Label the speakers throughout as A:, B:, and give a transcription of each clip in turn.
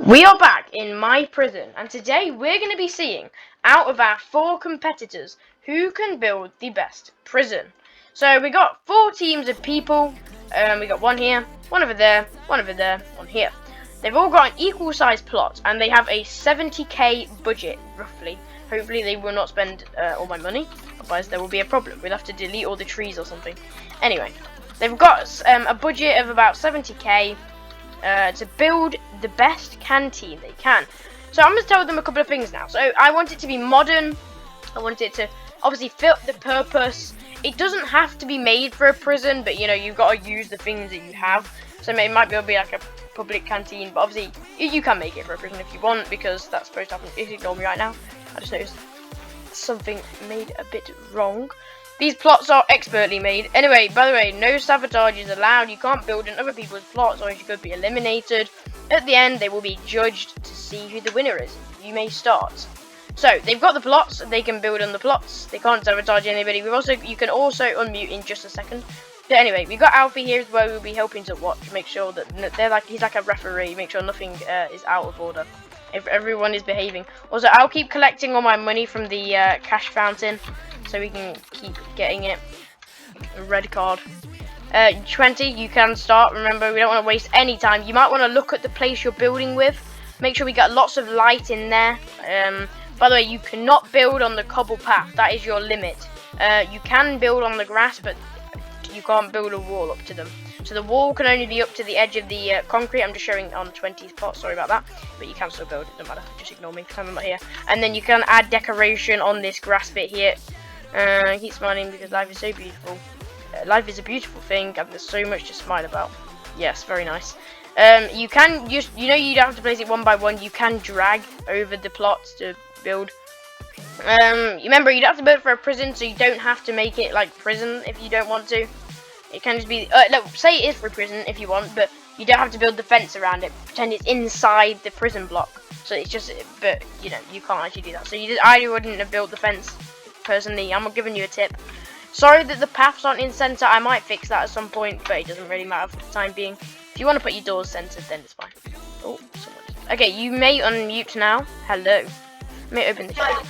A: We are back in my prison, and today we're going to be seeing, out of our 4 competitors, who can build the best prison. So we got 4 teams of people. We got one here, one over there, one over there, one here. They've all got an equal size plot, and they have a 70k budget, roughly. Hopefully they will not spend all my money, otherwise there will be a problem. We'll have to delete all the trees or something. Anyway, they've got a budget of about 70k. To build the best canteen they can. So I'm going to tell them a couple of things now. So I want it to be modern. I want it to obviously fit the purpose. It doesn't have to be made for a prison, but you know, you've got to use the things that you have. So it might be able to be like a public canteen, but obviously you can make it for a prison if you want, because that's supposed to happen. Ignore me right now. I just noticed something made a bit wrong. These plots are expertly made. Anyway, by the way, no sabotage is allowed. You can't build in other people's plots or you could be eliminated. At the end, they will be judged to see who the winner is. You may start. So, they've got the plots. They can build on the plots. They can't sabotage anybody. You can also unmute in just a second. But anyway, we've got Alfie here where we'll be helping to watch. Make sure that he's like a referee. Make sure nothing is out of order. If everyone is behaving. Also, I'll keep collecting all my money from the cash fountain, so we can keep getting it. Red card. 20, you can start. Remember, we don't want to waste any time. You might want to look at the place you're building with. Make sure we got lots of light in there. By the way, you cannot build on the cobble path. That is your limit. You can build on the grass, but you can't build a wall up to them. So the wall can only be up to the edge of the concrete. I'm just showing on 20's plot, sorry about that. But you can still build, it doesn't matter. Just ignore me because I'm not here. And then you can add decoration on this grass bit here. Keep smiling because life is so beautiful. Life is a beautiful thing and there's so much to smile about. Yes, very nice. You can just, you don't have to place it one by one. You can drag over the plots to build. Remember, you don't have to build for a prison, so you don't have to make it like prison if you don't want to. It can just be, no, say it is for a prison if you want, but you don't have to build the fence around it. Pretend it's inside the prison block. So it's just, but you know, you can't actually do that. So I wouldn't have built the fence personally. I'm giving you a tip. Sorry that the paths aren't in center. I might fix that at some point, but it doesn't really matter for the time being. If you want to put your doors centered, then it's fine. Oh, someone. Okay, you may unmute now. Hello. Let me open the chat.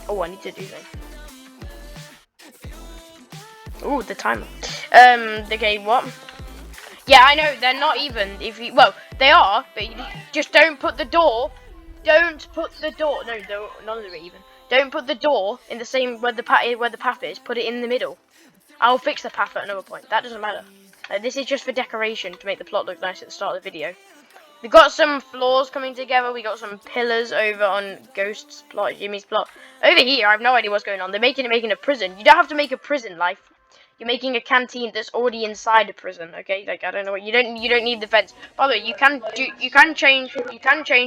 A: Oh, I need to do that. Oh, the timer. Okay, what? Yeah, I know, they're not even. Well, they are, but you just don't put the door. Don't put the door. No, none of them are even. Don't put the door in the same where the path is. Put it in the middle. I'll fix the path at another point. That doesn't matter. This is just for decoration to make the plot look nice at the start of the video. We've got some floors coming together. We got some pillars over on Ghost's plot, Jimmy's plot. Over here, I have no idea what's going on. They're making a prison. You don't have to make a prison, life. You're making a canteen that's already inside a prison, okay? Like, I don't know what you don't need the fence. By the way, you can change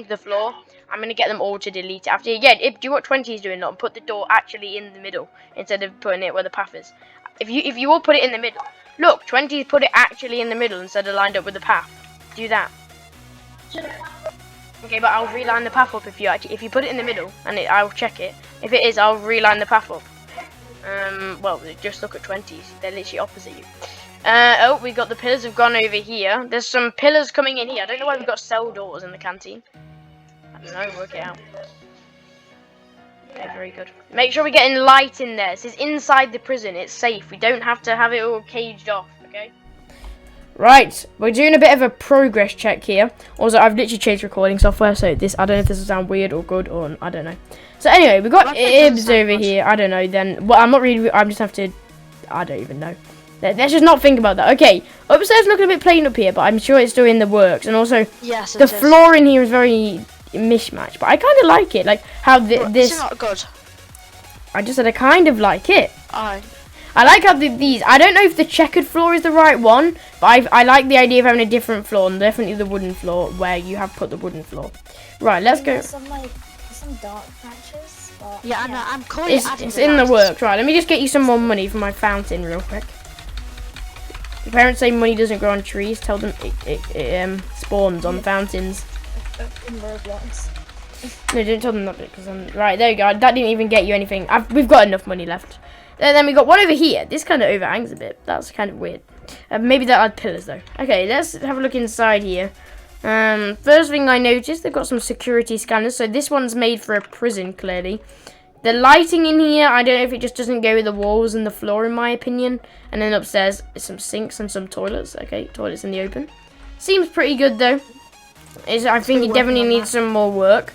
A: the floor. I'm gonna get them all to delete it after. Yeah, do what 20 is doing, not put the door actually in the middle instead of putting it where the path is. If you all put it in the middle, look, 20 put it actually in the middle instead of lined up with the path. Do that. Okay, but I'll reline the path up if you put it in the middle, and I'll check it. If it is, I'll reline the path up. Well, just look at 20s. They're literally opposite you. Oh, we got the pillars have gone over here. There's some pillars coming in here. I don't know why we've got cell doors in the canteen. I don't know, work it out. Okay, very good. Make sure we're getting light in there. This is inside the prison. It's safe. We don't have to have it all caged off, okay? Right, we're doing a bit of a progress check here. Also, I've literally changed recording software, so this, I don't know if this will sound weird or good, or I don't know. So anyway, we've got Ibs over here. I don't know then. Well, I'm not really, I'm just have to, I don't even know. Let's just not think about that. Okay, upstairs looking a bit plain up here, but I'm sure it's still in the works. And also, yes, the floor in here is very mishmash, but I kind of like it. Like how this. It's not good. I just said I kind of like it. I like how these. I don't know if the checkered floor is the right one, but I like the idea of having a different floor, and definitely the wooden floor where you have put the wooden floor. Right, let's go.
B: Some dark patches. But
C: yeah, yeah. I'm calling
A: it's in the works. Right, let me just get you some more money for my fountain real quick. The parents say money doesn't grow on trees. Tell them it spawns on fountains.
B: In Roblox.
A: No, don't tell them that because right, there you go. That didn't even get you anything. We've got enough money left. And then we got one over here. This kind of overhangs a bit. That's kind of weird. Maybe they'll add pillars though. Okay, let's have a look inside here. First thing I noticed, they've got some security scanners. So this one's made for a prison, clearly. The lighting in here, I don't know if it just doesn't go with the walls and the floor, in my opinion. And then upstairs is some sinks and some toilets. Okay, toilets in the open. Seems pretty good though. I think it definitely needs some more work.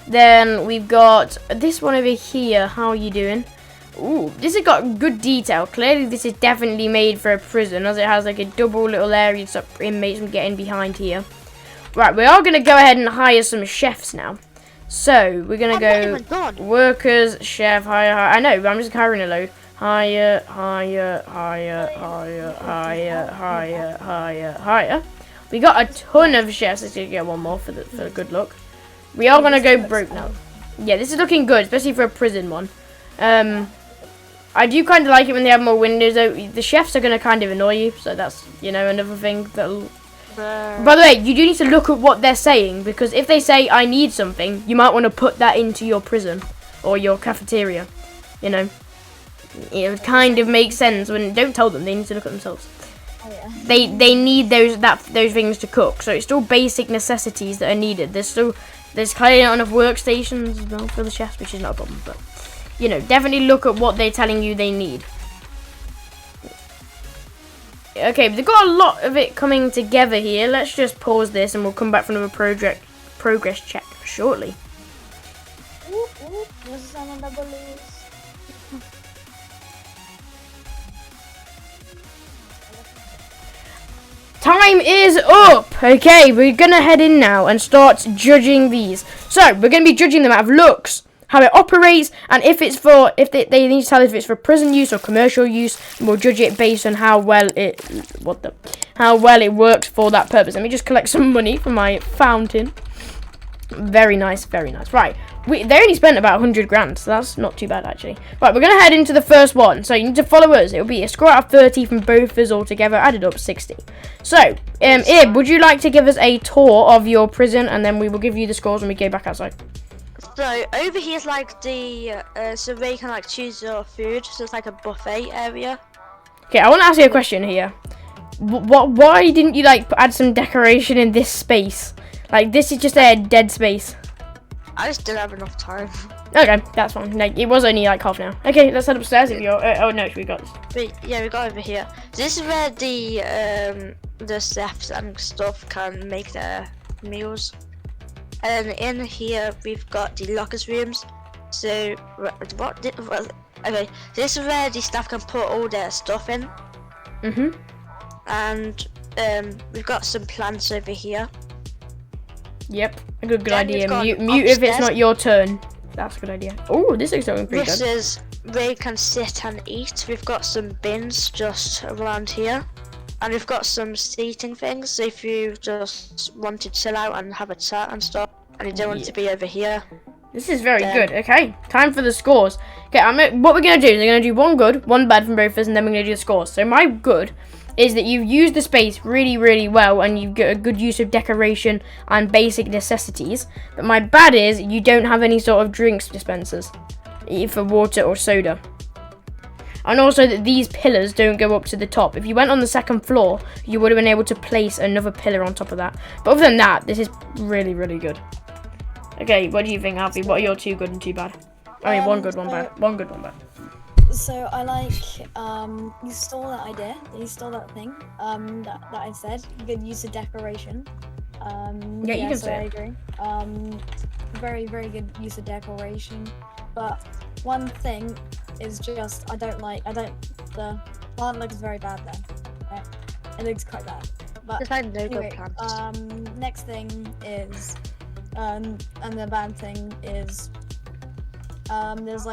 A: Then we've got this one over here. How are you doing? Ooh, this has got good detail. Clearly this is definitely made for a prison, as it has like a double little area to stop inmates from getting behind here. Right, we are going to go ahead and hire some chefs now. So, we're going to go workers, chef, hire. I know, but I'm just hiring a load. Hire. We got a ton of chefs. Let's get one more for the good luck. We are going to go broke now. Yeah, this is looking good, especially for a prison one. I do kind of like it when they have more windows. Though. The chefs are going to kind of annoy you, so that's, you know, another thing that'll... By the way, you do need to look at what they're saying, because if they say, I need something, you might want to put that into your prison or your cafeteria, you know. It kind of makes sense when, don't tell them, they need to look at themselves. Oh, yeah. They need those things to cook, so it's still basic necessities that are needed. There's clearly not enough workstations as well for the chefs, which is not a problem, but, you know, definitely look at what they're telling you they need. Okay, but they've got a lot of it coming together here. Let's just pause this and we'll come back for another progress check shortly. Time is up! Okay, we're going to head in now and start judging these. So, we're going to be judging them out of looks, how it operates, and if it's for, they need to tell if it's for prison use or commercial use, and we'll judge it based on how well it works for that purpose. Let me just collect some money from my fountain. Very nice, very nice. Right, they only spent about 100 grand, so that's not too bad actually. Right, we're gonna head into the first one. So you need to follow us. It'll be a score out of 30 from both of us all together, added up 60. So, Ib, would you like to give us a tour of your prison, and then we will give you the scores when we go back outside.
C: So over here is like the so where you can like choose your food. So it's like a buffet area.
A: Okay, I want to ask you a question here. Why didn't you like add some decoration in this space? Like this is just a dead space.
C: I just didn't have enough time.
A: Okay, that's fine. Like it was only like half an hour. Okay, let's head upstairs if you're. Oh no, we got this.
C: But yeah, we got over here. So this is where the chefs and stuff can make their meals. And in here we've got the lockers rooms. So okay, this is where the staff can put all their stuff in. And we've got some plants over here.
A: Yep, a good idea. Mute if it's not your turn. That's a good idea. Oh, this looks pretty good.
C: This is where you can sit and eat. We've got some bins just around here. And we've got some seating things, so if you just want to chill out and have a chat and stuff, and you don't want to be over here.
A: This is very good. Okay, time for the scores. Okay, what we're going to do is we're going to do one good, one bad from both of us, and then we're going to do the scores. So my good is that you've used the space really, really well, and you've got a good use of decoration and basic necessities. But my bad is you don't have any sort of drinks dispensers, for water or soda. And also that these pillars don't go up to the top. If you went on the second floor, you would have been able to place another pillar on top of that. But other than that, this is really, really good. Okay, what do you think, Alfie? What are your two good and two bad? I mean, one good, one bad. One good, one bad.
B: So I like, you stole that idea. You stole that thing, that I said. Good use of decoration.
A: Yeah, you can say
B: I agree. Very, very good use of decoration. But one thing is just, the plant looks very bad there. Right? It looks quite bad. But
C: there's like no
B: anyway,
C: good plants.
B: Next thing is, and the bad thing is, it's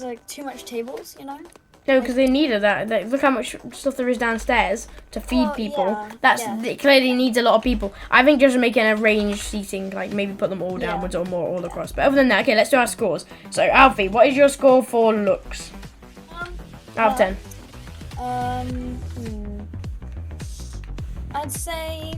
B: like too much tables, you know?
A: No, because they needed that. Look how much stuff there is downstairs to feed people. It clearly needs a lot of people. I think just making a range seating, like maybe put them all downwards or more all across. But other than that, okay, let's do our scores. So, Alfie, what is your score for looks? Out of 10.
B: I'd say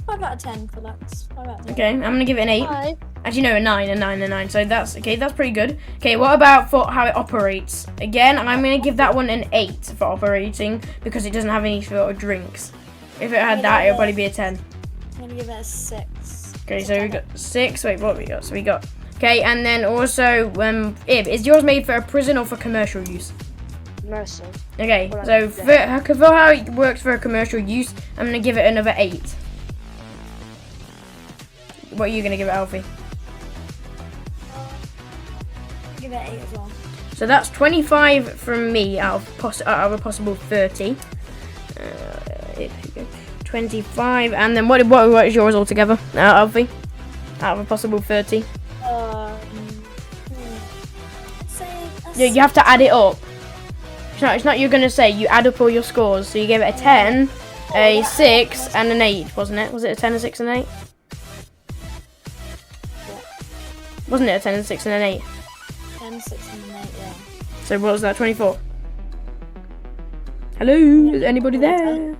B: 5 out of 10 for looks. 5 out of 10.
A: Okay, I'm gonna give it an 8.
C: 5.
A: Actually, no, a 9. So that's okay. That's pretty good. Okay, what about for how it operates? Again, I'm gonna give that one an 8 for operating because it doesn't have any sort of drinks. If it had that, it would probably be a 10.
B: I'm gonna give it a 6.
A: Okay, so we got 6. Wait, what have we got? So we got. Okay, and then also, Ib, is yours made for a prison or for commercial use?
C: Commercial.
A: Okay, so for how it works for a commercial use, I'm gonna give it another 8. What are you gonna give it, Alfie?
B: Give it 8 as well.
A: So that's 25 from me out of a possible 30. 25, and then what is yours altogether, Alfie? Out of a possible 30. Yeah, you have to add it up. It's not you're gonna say. You add up all your scores. So you gave it a 10, a 6, and an 8, wasn't it? Was it a 10, a 6, and an 8? Wasn't it a 10, a 6, and an 8?
B: 10, 6, and 8, yeah.
A: So what was that? 24. Hello, is anybody there?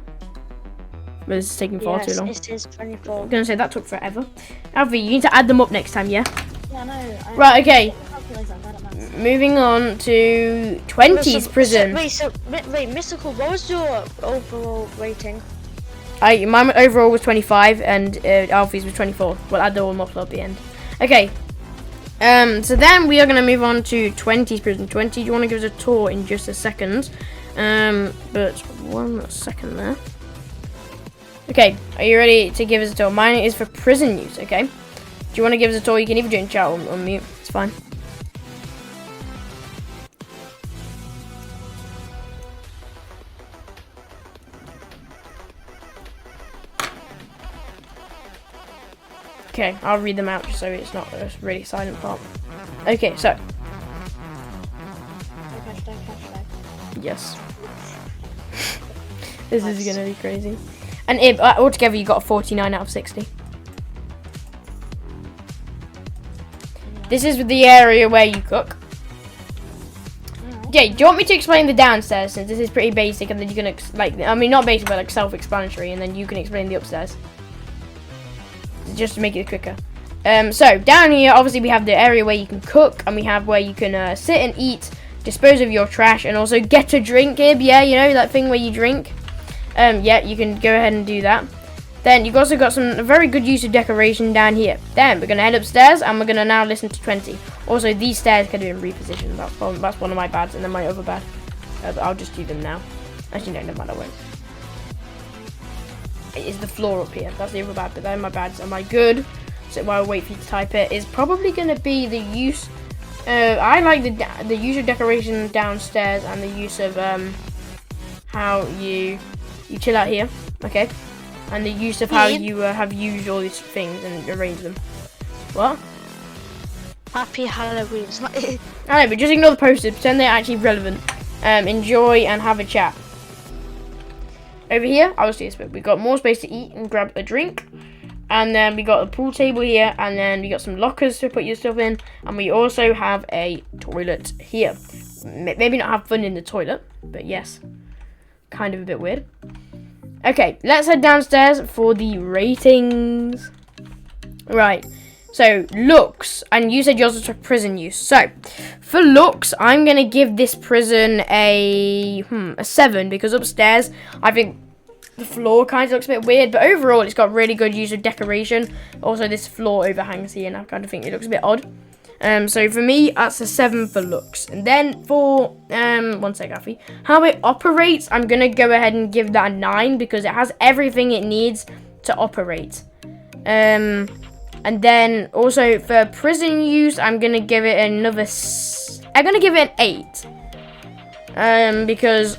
A: Well, this is taking far too long.
C: Yes, it is 24.
A: I'm gonna say that took forever. Alfie, you need to add them up next time, yeah?
B: Yeah, no.
A: Right, okay. Moving on to 20's prison.
C: Wait, Mystical, what was your overall rating?
A: Mine overall was 25 and Alfie's was 24. We'll add them all up at the end. Okay. So then we are going to move on to 20's prison. 20, do you want to give us a tour in just a second? But 1 second there. Okay, are you ready to give us a tour? Mine is for prison use, okay? Do you want to give us a tour? You can either do it in chat or on mute. It's fine. Okay, I'll read them out just so it's not a really silent part. Okay, so. Yes. This is gonna be crazy. And Ib, altogether you got a 49 out of 60. This is the area where you cook. Okay, do you want me to explain the downstairs since this is pretty basic and then you're gonna, not basic but like self-explanatory and then you can explain the upstairs? Just to make it quicker. So down here, obviously we have the area where you can cook, and we have where you can sit and eat, dispose of your trash, and also get a drink. Ib, yeah, you know that thing where you drink. Yeah, you can go ahead and do that. Then you've also got some very good use of decoration down here. Then we're gonna head upstairs, and we're gonna now listen to 20. Also, these stairs could have been repositioned. That's one of my bads, and then my other bad. But I'll just do them now. Actually, no, never mind, I won't. It is the floor up here. That's the other bad, but they're my bads. Am I good? So while I wait for you to type it, is probably going to be the use. I like the use of decoration downstairs and the use of how you chill out here, okay, and the use of how you have used all these things and arranged them. What?
C: Happy Halloween. It's not.
A: I know, but just ignore the posters. Pretend they're actually relevant. Enjoy and have a chat. Over here, obviously, we got more space to eat and grab a drink. And then we got a pool table here. And then we got some lockers to put your stuff in. And we also have a toilet here. Maybe not have fun in the toilet, but yes. Kind of a bit weird. Okay, let's head downstairs for the ratings. Right. So, looks. And you said yours was for prison use. So, for looks, I'm going to give this prison a 7. Because upstairs, I think the floor kind of looks a bit weird. But overall, it's got really good use of decoration. Also, this floor overhangs here. And I kind of think it looks a bit odd. So, for me, that's a 7 for looks. And then for, one sec, Alfie. How it operates, I'm going to go ahead and give that a 9. Because it has everything it needs to operate. And then also for prison use, I'm gonna give it another. I'm gonna give it an 8. Because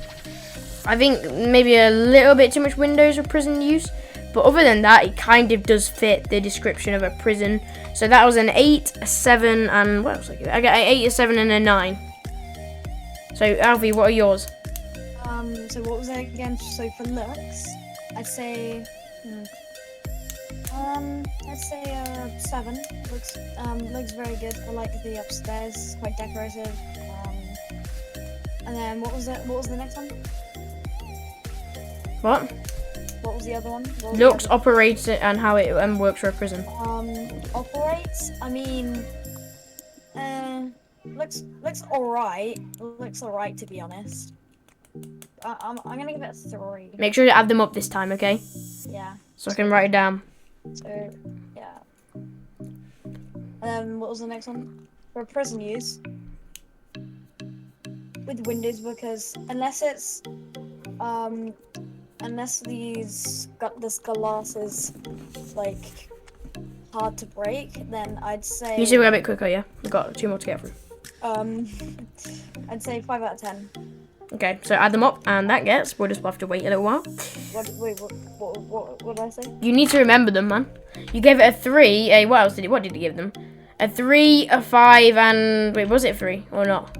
A: I think maybe a little bit too much windows for prison use. But other than that, it kind of does fit the description of a prison. So that was an 8, a 7, and what else? I got an 8, a 7, and a 9. So Alfie, what are yours?
B: So what was it again? So for looks, I'd say. I'd say 7. Looks very good. I like the upstairs. It's quite decorative. And then what was it? What was the next one?
A: What?
B: What was the other one? What was the
A: Looks,
B: other
A: operates, and how it works for a prison.
B: one? Operates. I mean, looks alright. Looks alright to be honest. I'm gonna give it a 3.
A: Make sure to add them up this time, okay?
B: Yeah.
A: So I can write it down.
B: So yeah. What was the next one? For prison use. With windows, because unless it's unless this glass is like hard to break, then I'd say
A: You should go a bit quicker, yeah? We've got 2 more to get through.
B: I'd say 5 out of 10.
A: Okay, so add them up, and that gets, we'll just have to wait a little while.
B: What did I say?
A: You need to remember them, man. You gave it a 3, what did you give them? A 3, a 5, and, wait, was it 3 or not?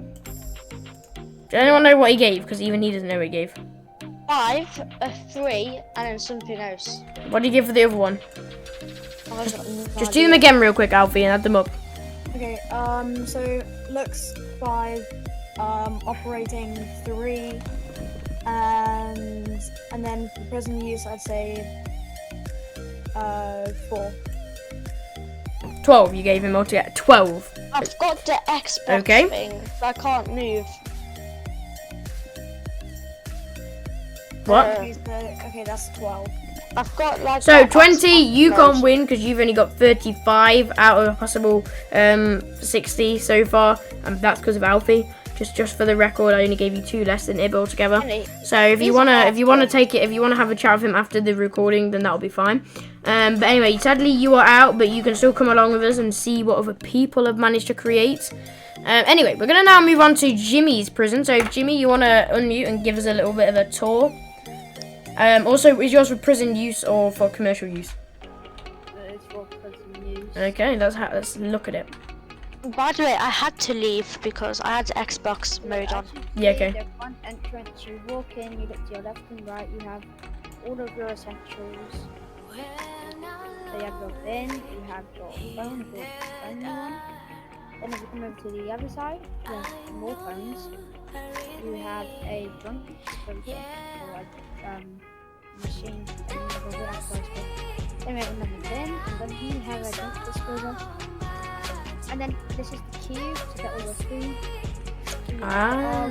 A: Does anyone know what he gave? Because even he doesn't know what he gave.
C: 5, a 3, and then something else.
A: What did you give for the other one?
B: Oh, I've got no
A: Just do
B: idea.
A: them again real quick, Alfie, and add them up.
B: Okay, so looks 5, operating 3, and then for prison use I'd say 4.
A: 12, you gave him altogether. 12.
C: I've got the Xbox
A: Okay.
C: thing, but I can't move.
A: What?
B: Okay, that's 12.
C: I've got like.
A: So
C: the
A: 20,
C: Xbox
A: you can't
C: version.
A: win because you've only got 35 out of a possible 60 so far, and that's because of Alfie. Just for the record, I only gave you 2 less than Ib altogether.
C: Really?
A: So if you
C: These
A: wanna
C: are
A: take it, if you wanna have a chat with him after the recording, then that'll be fine. But anyway, sadly you are out, but you can still come along with us and see what other people have managed to create. Anyway, we're gonna now move on to Jimmy's prison. So Jimmy, you wanna unmute and give us a little bit of a tour? Also, is yours for prison use or for commercial use?
D: It's for prison use.
A: Okay, let's look at it.
C: By the way, I had to leave because I had Xbox mode on.
A: Yeah, okay.
D: The front entrance, you walk in, you look to your left and right, you have all of your essentials. So you have your bin, you have your phone, if you're phoning one. Then if you come over to the other side, you have more phones. You have a drunk disposal, or like machine, and you have a water disposal. Then we have another bin, and then we have a drunk disposal. And then this is the cube to get all your food.
A: Ah.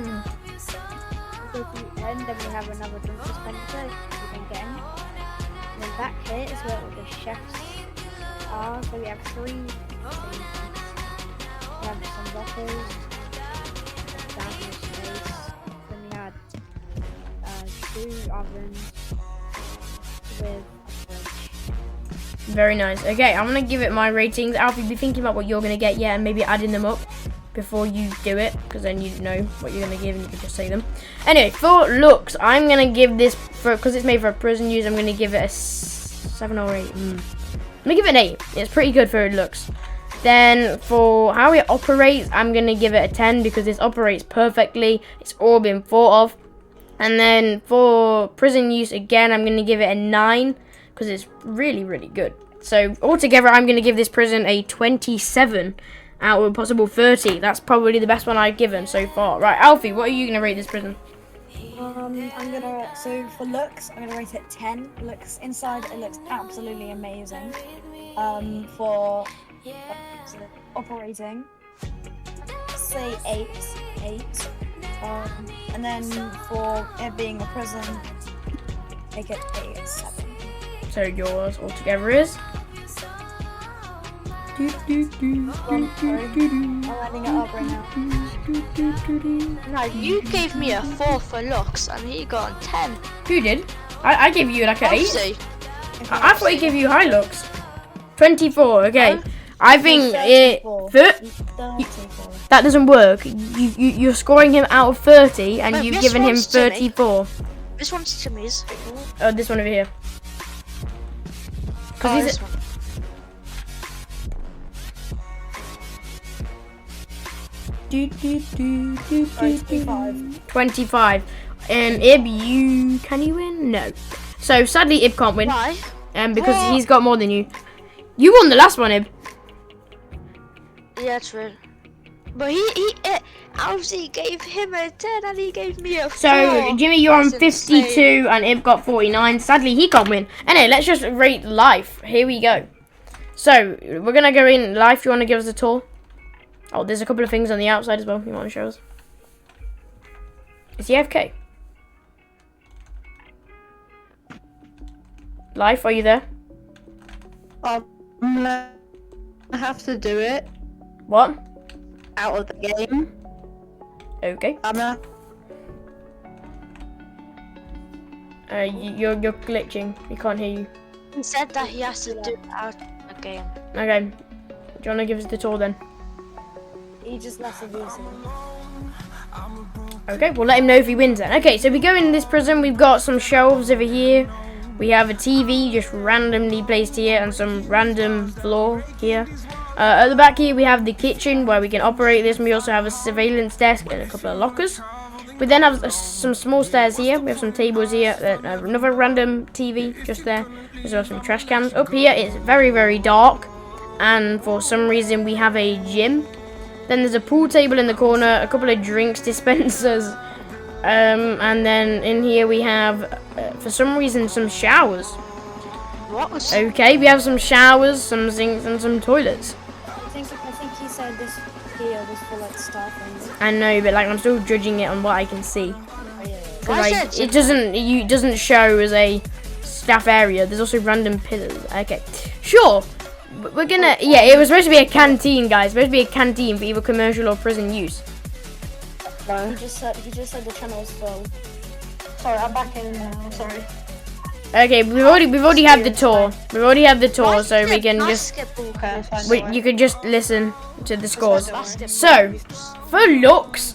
D: Go to the end, then we have another drink dispenser if you can get any. And then back here is where all the chefs are. So we have 3 things. We have some lockers, down in space. Then we had 2 ovens with a fridge.
A: Very nice. Okay, I'm gonna give it my ratings. Alfie, be thinking about what you're gonna get, yeah, and maybe adding them up before you do it, because then you know what you're gonna give and you can just say them. Anyway, for looks, I'm gonna give this, because it's made for a prison use, I'm gonna give it a 7 or 8. I'm gonna give it an 8. It's pretty good for looks. Then for how it operates, I'm gonna give it a 10 because this operates perfectly. It's all been thought of. And then for prison use, again, I'm gonna give it a 9. Because it's really, really good. So altogether, I'm going to give this prison a 27 out of a possible 30. That's probably the best one I've given so far. Right, Alfie, what are you going to rate this prison?
B: So for looks, I'm gonna rate it 10. Looks inside, it looks absolutely amazing. For operating, say 8. And then for it being a prison, make it a 7.
A: So yours altogether is?
B: I'm adding it up right now.
C: No, you gave me a 4 for looks, and he got a 10.
A: Who did? I gave you like an 8.
C: Elsie.
A: I thought he gave you high looks. 24, okay.
C: Huh?
A: I think it...
B: 34.
A: That doesn't work. You're scoring him out of 30 and
C: No,
A: you've
C: this
A: given him
C: one's Jimmy.
A: 34.
C: This one's Jimmy's.
A: Oh, this one over here.
C: Oh,
A: Because
C: this one.
A: 25. Ib, can you win? No. So sadly, Ib can't win.
C: Why?
A: Because
C: What?
A: he's got more than you. You won the last one, Ib.
C: Yeah, true. But Alfie gave him a 10 and he gave me a 4.
A: So, Jimmy, you're on
C: That's
A: 52
C: insane.
A: and Ib got 49. Sadly, he can't win. Anyway, let's just rate life. Here we go. So, we're going to go in. Life, you want to give us a tour? Oh, there's a couple of things on the outside as well you want to show us. Is he AFK? Life, are you there?
C: I'm gonna have to do it
A: What?
C: out of the game.
A: Okay.
C: I'm gonna.
A: You're glitching. We can't hear you.
C: He said that he has to do it out of the game.
A: Okay. Do you want to give us the tour then?
B: He just left the views.
A: Okay, we'll let him know if he wins then. Okay, so we go in this prison. We've got some shelves over here. We have a TV just randomly placed here and some random floor here. At the back here we have the kitchen where we can operate this. And we also have a surveillance desk and a couple of lockers. We then have some small stairs here. We have some tables here. Another random TV just there. There's also some trash cans. Up here it's very, very dark. And for some reason we have a gym. Then there's a pool table in the corner. A couple of drinks dispensers. And then in here we have, for some reason, some showers.
C: What was?
A: Okay, we have some showers, some sinks, and some toilets.
B: I think he said this here was for like staff and.
A: I know, but like I'm still judging it on what I can see.
B: Oh, yeah.
A: 'Cause,
C: Why is
A: like,
C: it
A: it doesn't show as a staff area. There's also random pillars. Okay, sure. We're gonna. Yeah, it was supposed to be a canteen, guys. Supposed to be a canteen for either commercial or prison use.
B: He just said the channel was full.
C: Sorry, I'm back in now. Sorry.
A: Okay, we've already had the tour. We've already had the tour, so we can just. You can just listen to the scores. So, for looks,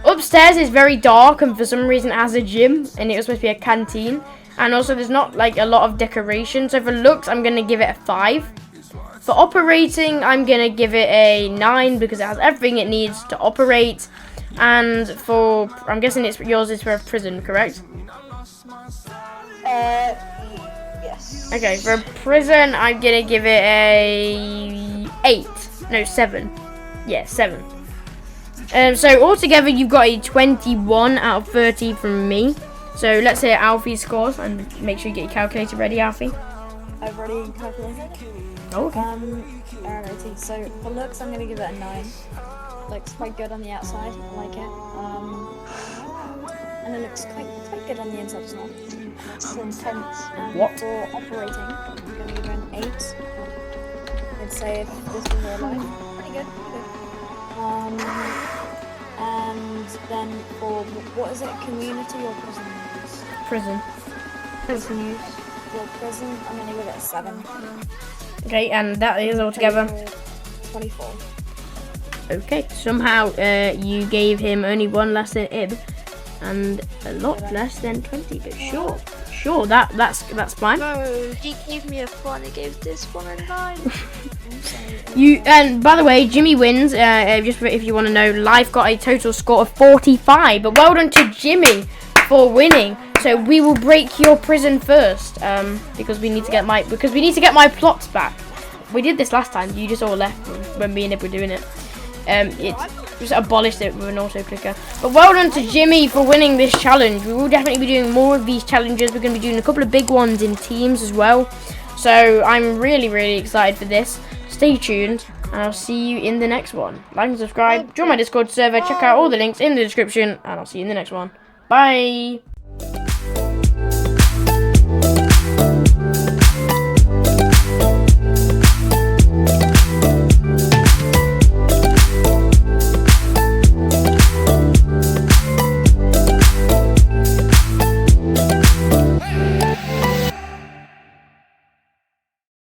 A: upstairs is very dark and for some reason it has a gym and it was supposed to be a canteen. And also there's not like a lot of decoration. So for looks, I'm going to give it a 5. For operating, I'm going to give it a 9 because it has everything it needs to operate. And for, I'm guessing yours is for a prison, correct?
C: Yes.
A: Okay, for a prison, I'm gonna give it a 8. No, 7. Yeah, 7. So altogether, you've got a 21 out of 30 from me. So let's hear Alfie's scores and make sure you get your calculator ready, Alfie.
B: I've already calculated.
A: Oh, okay.
B: Alrighty. So for looks, I'm gonna give it a 9. Looks quite good on the outside. I like it. And it looks quite good on the inside as well.
C: It's intense.
B: And
A: What?
B: for operating, I'm gonna give it an 8. I'd say if this was real life, pretty good. And then for what is it? Community or prison use?
A: Prison.
C: Prison use.
B: For prison, I'm gonna give it a 7.
A: Okay, and that is altogether.
B: 24.
A: Okay, somehow you gave him only 1 less than Ib, and a lot less than 20. But sure, that's fine.
C: No, he gave me a 4 and he gave this one a 9.
A: And by the way, Jimmy wins. Just if you want to know, Life got a total score of 45. But well done to Jimmy for winning. So we will break your prison first, because we need to get my plots back. We did this last time. You just all left when me and Ib were doing it. It just abolished it with an auto clicker. But well done to Jimmy for winning this challenge. We will definitely be doing more of these challenges. We're going to be doing a couple of big ones in teams as well. So I'm really, really excited for this. Stay tuned, and I'll see you in the next one. Like and subscribe, join my Discord server, check out all the links in the description, and I'll see you in the next one. Bye!